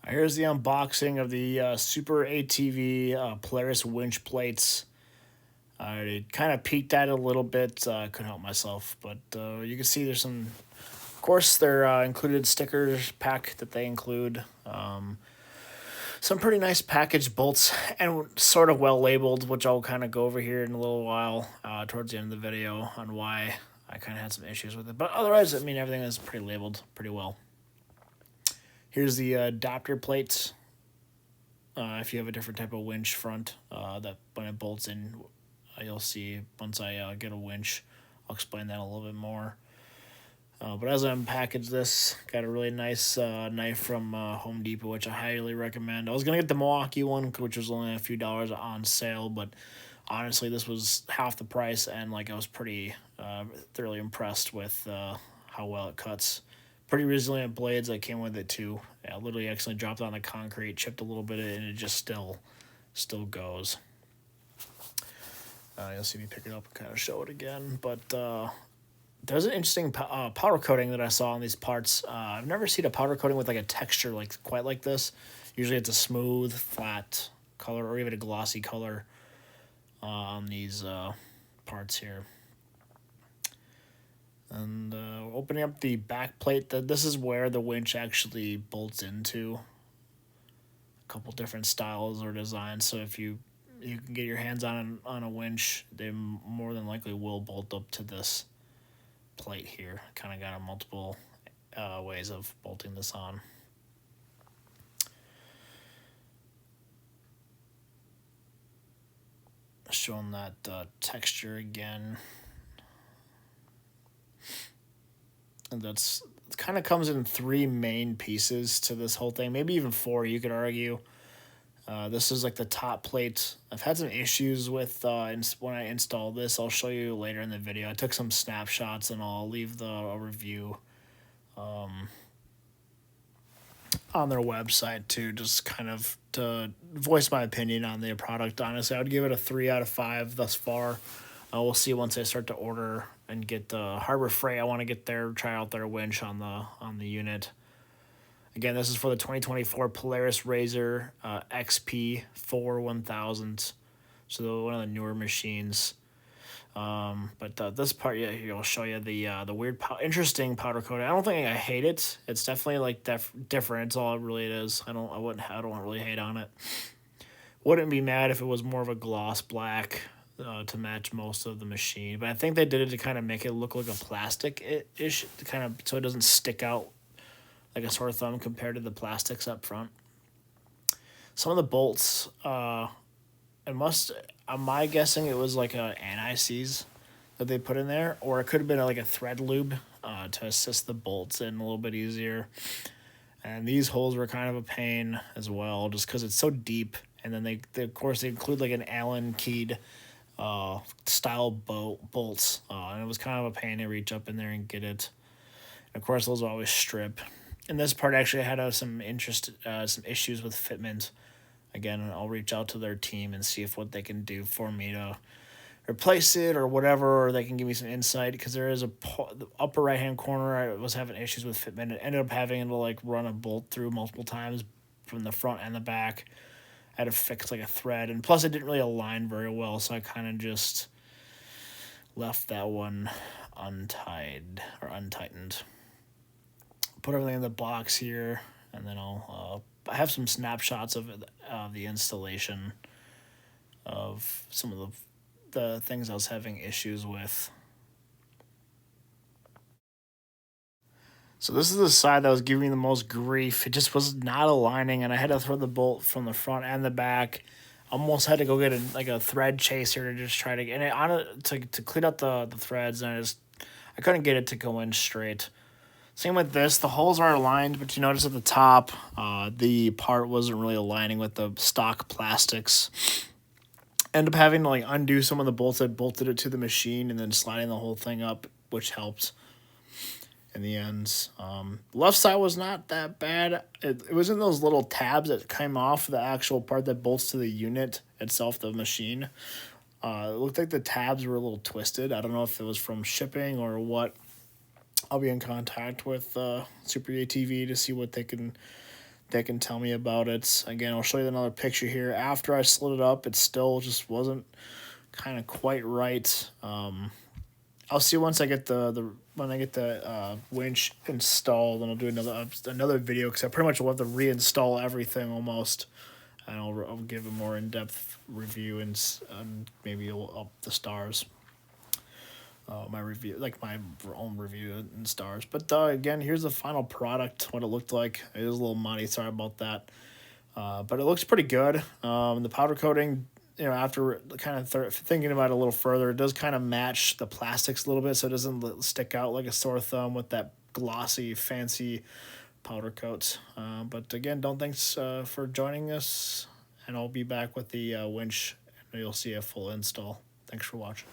Here's the unboxing of the SuperATV Polaris winch plates. I kind of peeked at it a little bit. I couldn't help myself, but you can see there's some. Of course, they're included stickers pack that they include. Some pretty nice packaged bolts and sort of well labeled, which I'll kind of go over here in a little while towards the end of the video on why I kind of had some issues with it. But otherwise, I mean, everything is pretty labeled pretty well. Here's the adapter plates. If you have a different type of winch front, that when it bolts in, you'll see once I get a winch. I'll explain that a little bit more. But as I unpackage this, got a really nice knife from Home Depot, which I highly recommend. I was going to get the Milwaukee one, which was only a few dollars on sale, but honestly, this was half the price, and I was pretty thoroughly impressed with how well it cuts. Pretty resilient blades that came with it too. I literally accidentally dropped it on the concrete, chipped a little bit, and it just still goes. You'll see me pick it up and kind of show it again, but there's an interesting powder coating that I saw on these parts. I've never seen a powder coating with a texture quite like this. Usually it's a smooth, flat color or even a glossy color on these parts here. And opening up the back plate, this is where the winch actually bolts into. A couple different styles or designs. So if you can get your hands on a winch, they more than likely will bolt up to this plate here. Kind of got multiple ways of bolting this on. Showing that texture again. And it kind of comes in three main pieces to this whole thing, maybe even four, you could argue. This is the top plate. I've had some issues with when I installed this. I'll show you later in the video. I took some snapshots and I'll leave a review on their website too, just kind of to voice my opinion on the product. Honestly, I would give it a 3 out of 5 thus far. We'll see once I start to order and get Harbor Freight. I want to get try out their winch on the unit. Again, this is for the 2024 Polaris RZR XP 1000. So one of the newer machines. But this part, yeah, here I'll show you the weird, interesting powder coating. I don't think I hate it. It's definitely different. It's all it really is. I don't really hate on it. Wouldn't be mad if it was more of a gloss black to match most of the machine. But I think they did it to kind of make it look like a plastic-ish, kind of so it doesn't stick out like a sore thumb compared to the plastics up front. Some of the bolts, my guessing it was anti-seize that they put in there, or it could have been a thread lube to assist the bolts in a little bit easier. And these holes were kind of a pain as well, just because it's so deep. And then they of course they include an Allen keyed style bolts, and it was kind of a pain to reach up in there and get it. And of course, those always strip. And this part actually had some issues with fitment. Again, I'll reach out to their team and see what they can do for me to replace it or whatever, or they can give me some insight, because there is the upper right hand corner. I was having issues with fitment. It ended up having to run a bolt through multiple times from the front and the back. I had to fix a thread, and plus it didn't really align very well, so I kind of just left that one untightened. Put everything in the box here, and then I have some snapshots of the installation of some of the things I was having issues with. So this is the side that was giving me the most grief. It just was not aligning, and I had to throw the bolt from the front and the back. Almost had to go get a thread chaser to just try to get it to clean up the threads, and I couldn't get it to go in straight. Same with this. The holes are aligned, but you notice at the top, the part wasn't really aligning with the stock plastics. Ended up having to undo some of the bolts that bolted it to the machine, and then sliding the whole thing up, which helped in the ends. Left side was not that bad. It was in those little tabs that came off the actual part that bolts to the unit itself, the machine. It looked like the tabs were a little twisted. I don't know if it was from shipping or what. I'll be in contact with SuperATV to see what they can they can tell me about it. Again, I'll show you another picture here. After I slid it up, it still just wasn't kind of quite right. I'll see once I get when I get the winch installed, and I'll do another video because I pretty much will have to reinstall everything almost, and I'll give a more in-depth review and maybe up the stars. My review, like my own review and stars. But again, here's the final product, what it looked like. It is a little muddy, sorry about that. But it looks pretty good. The powder coating, after kind of thinking about it a little further, it does kind of match the plastics a little bit, so it doesn't stick out like a sore thumb with that glossy, fancy powder coat. But again, thanks for joining us, and I'll be back with the winch, and you'll see a full install. Thanks for watching.